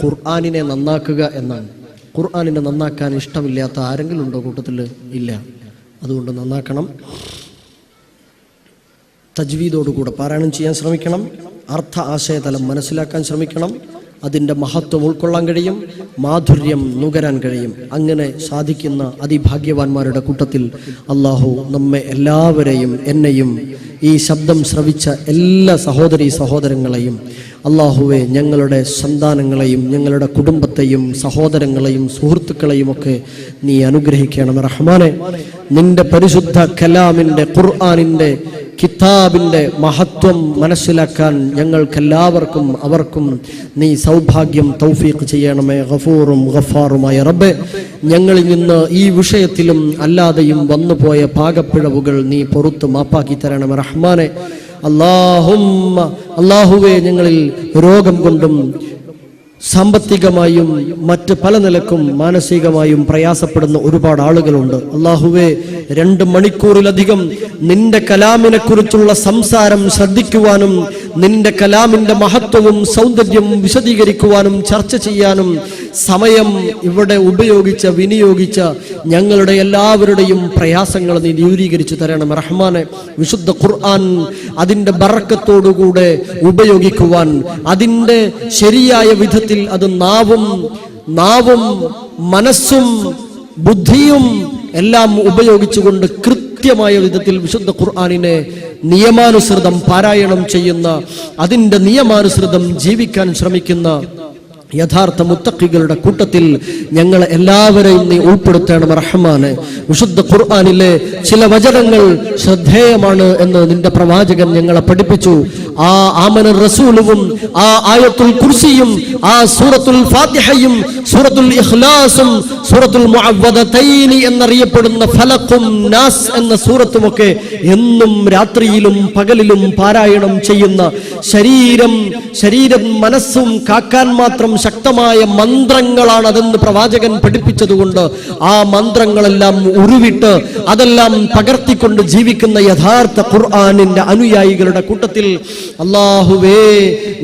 ഖുർആനിനെ നന്നാക്കുക എന്നാണ്. ഖുർആനിനെ നന്നാക്കാൻ ഇഷ്ടമില്ലാത്ത ആരെങ്കിലും ഉണ്ടോ കൂട്ടത്തിൽ? ഇല്ല. അതുകൊണ്ട് നന്നാക്കണം. തജ്വീദോടുകൂടെ പാരായണം ചെയ്യാൻ ശ്രമിക്കണം. അർത്ഥ ആശയതലം മനസ്സിലാക്കാൻ ശ്രമിക്കണം. അതിൻ്റെ മഹത്വം ഉൾക്കൊള്ളാൻ കഴിയും, മാധുര്യം നുകരാൻ കഴിയും. അങ്ങനെ സാധിക്കുന്ന അതിഭാഗ്യവാന്മാരുടെ കൂട്ടത്തിൽ അള്ളാഹു നമ്മെ എല്ലാവരെയും, എന്നെയും ഈ ശബ്ദം ശ്രവിച്ച എല്ലാ സഹോദരീ സഹോദരങ്ങളെയും അള്ളാഹുവെ, ഞങ്ങളുടെ സന്താനങ്ങളെയും ഞങ്ങളുടെ കുടുംബത്തെയും സഹോദരങ്ങളെയും സുഹൃത്തുക്കളെയും ഒക്കെ നീ അനുഗ്രഹിക്കണം റഹ്മാനെ. നിന്റെ പരിശുദ്ധ കലാമിൻ്റെ, ഖുർആനിൻ്റെ, കിതാബിൻ്റെ മഹത്വം മനസ്സിലാക്കാൻ ഞങ്ങൾക്കെല്ലാവർക്കും അവർക്കും നീ സൗഭാഗ്യം തൗഫീഖ് ചെയ്യണമേ. ഗഫൂറും ഗഫാറുമായ റബ്ബേ, ഞങ്ങളിൽ നിന്ന് ഈ വിഷയത്തിലും അല്ലാതെയും വന്നുപോയ പാകപ്പിഴവുകൾ നീ പൊറുത്ത് മാപ്പാക്കി തരണമേ റഹ്മാനെ. അല്ലാഹുവേ, ഞങ്ങളിൽ രോഗം കൊണ്ടും സാമ്പത്തികമായും മറ്റ് പല നിലക്കും മാനസികമായും പ്രയാസപ്പെടുന്ന ഒരുപാട് ആളുകളുണ്ട്. അല്ലാഹുവേ, 2 മണിക്കൂറിലധികം നിന്റെ കലാമിനെ കുറിച്ചുള്ള സംസാരം ശ്രദ്ധിക്കുവാനും നിന്റെ കലാമിന്റെ മഹത്വവും സൗന്ദര്യവും വിശദീകരിക്കുവാനും ചർച്ച ചെയ്യാനും സമയം ഇവിടെ വിനിയോഗിച്ച ഞങ്ങളുടെ എല്ലാവരുടെയും പ്രയാസങ്ങൾ നീ ദൂരീകരിച്ചു തരണം റഹ്മാനെ. വിശുദ്ധ ഖുർആൻ അതിൻ്റെ ബറക്കത്തോടുകൂടെ ഉപയോഗിക്കുവാൻ, അതിൻ്റെ ശരിയായ വിധത്തിൽ അത് നാവും മനസ്സും ബുദ്ധിയും എല്ലാം ഉപയോഗിച്ചുകൊണ്ട് കൃത്യമായ വിധത്തിൽ വിശുദ്ധ ഖുർആനിനെ നിയമാനുസൃതം പാരായണം ചെയ്യുന്ന, അതിൻ്റെ നിയമാനുസൃതം ജീവിക്കാൻ ശ്രമിക്കുന്ന യഥാർത്ഥ മുത്തഖികളുടെ കൂട്ടത്തിൽ ഞങ്ങൾ എല്ലാവരെയും നീ ഉൾപ്പെടുത്തണം റഹ്മാനെ. വിശുദ്ധ ഖുർആനിലെ ചില വചനങ്ങൾ ശ്രദ്ധേയമാണ് എന്ന് നിന്റെ പ്രവാചകൻ ഞങ്ങളെ പഠിപ്പിച്ചു. ആ ആമന റസൂലും ആ ആയത്തുൽ കുർസിയും ആ സൂറത്തുൽ ഫാത്തിഹയും സൂറത്തുൽ ഇഖ്ലാസും സൂറത്തുൽ മുഅവ്വദതൈനി എന്നറിയപ്പെടുന്ന ഫലഖും നാസ് എന്ന സൂറത്തുമൊക്കെ എന്നും രാത്രിയിലും പകലിലും പാരായണം ചെയ്യുന്ന, ശരീരം മനസ്സും കാക്കാൻ മാത്രം ശക്തമായ മന്ത്രങ്ങളാണ് അതെന്ന് പ്രവാചകൻ പഠിപ്പിച്ചതുകൊണ്ട് ആ മന്ത്രങ്ങളെല്ലാം ഉരുവിട്ട് അതെല്ലാം പകർത്തിക്കൊണ്ട് ജീവിക്കുന്ന യഥാർത്ഥ ഖുർആനിന്റെ അനുയായികളുടെ കൂട്ടത്തിൽ അല്ലാഹുവേ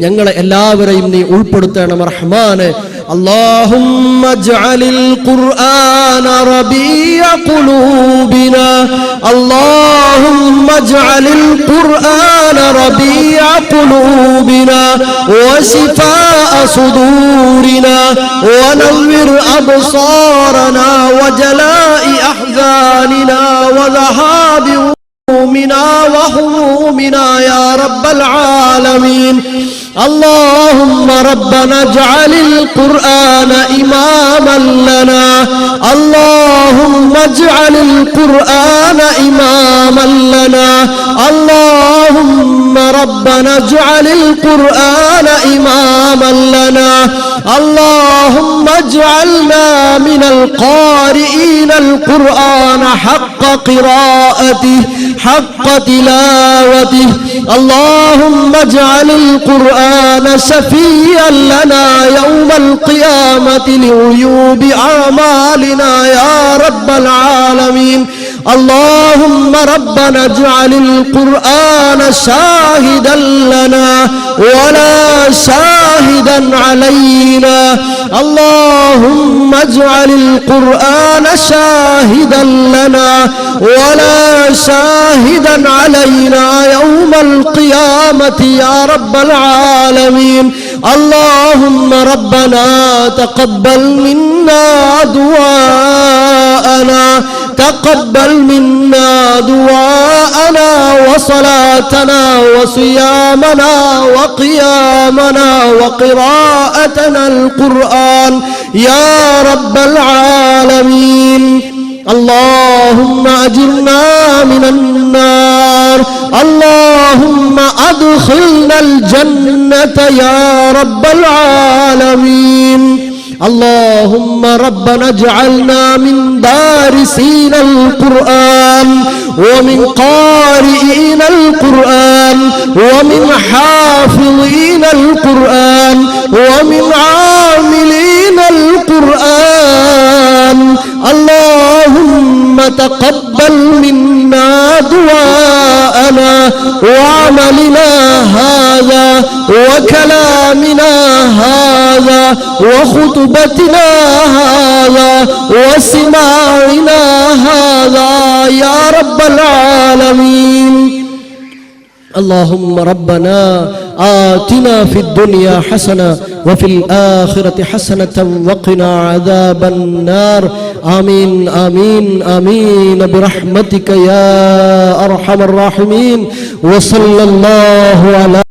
ഞങ്ങളെ എല്ലാവരെയും നീ ഉൾപ്പെടുത്തണം റഹ്മാനെ. اللهم اجعل القرآن ربيع قلوبنا اللهم اجعل القرآن ربيع قلوبنا وشفاء صدورنا ونور أبصارنا وجلاء أحزاننا وذهاب همومنا وهمومنا يا رب العالمين. اللهم ربنا اجعل القرآن إماما لنا اللهم اجعل القرآن إماما لنا اللهم ربنا اجعل القرآن إماما لنا اللهم اجعلنا من القارئين القرآن حق قراءته حق تلاوته اللهم اجعل القرآن شفيعا لنا يوم القيامة لعيوب أعمالنا يا رب العالمين. اللهم ربنا اجعل القرآن شاهدا لنا ولا شاهدا علينا اللهم اجعل القرآن شاهدا لنا ولا شاهدا علينا يوم القيامة يا رب العالمين. اللهم ربنا تقبل منا دعاءنا تقبل منا دعاءنا وصلاتنا وصيامنا وقيامنا وقراءتنا القرآن يا رب العالمين. اللهم أجرنا من النار اللهم أدخلنا الجنة يا رب العالمين. اللهم ربنا اجعلنا من دارسين القرآن ومن قارئين القرآن ومن حافظين القرآن ومن عاملين القرآن. اللهم تقبل منا دعاءنا وعملنا هذا هذا وكلامنا هذا وخطبتنا هذا وسماعنا هذا يا رب العالمين. اللهم ربنا آتنا في الدنيا حسنة وفي الآخرة حسنة وقنا عذاب النار. آمين آمين آمين برحمتك يا أرحم الراحمين. وصلى الله على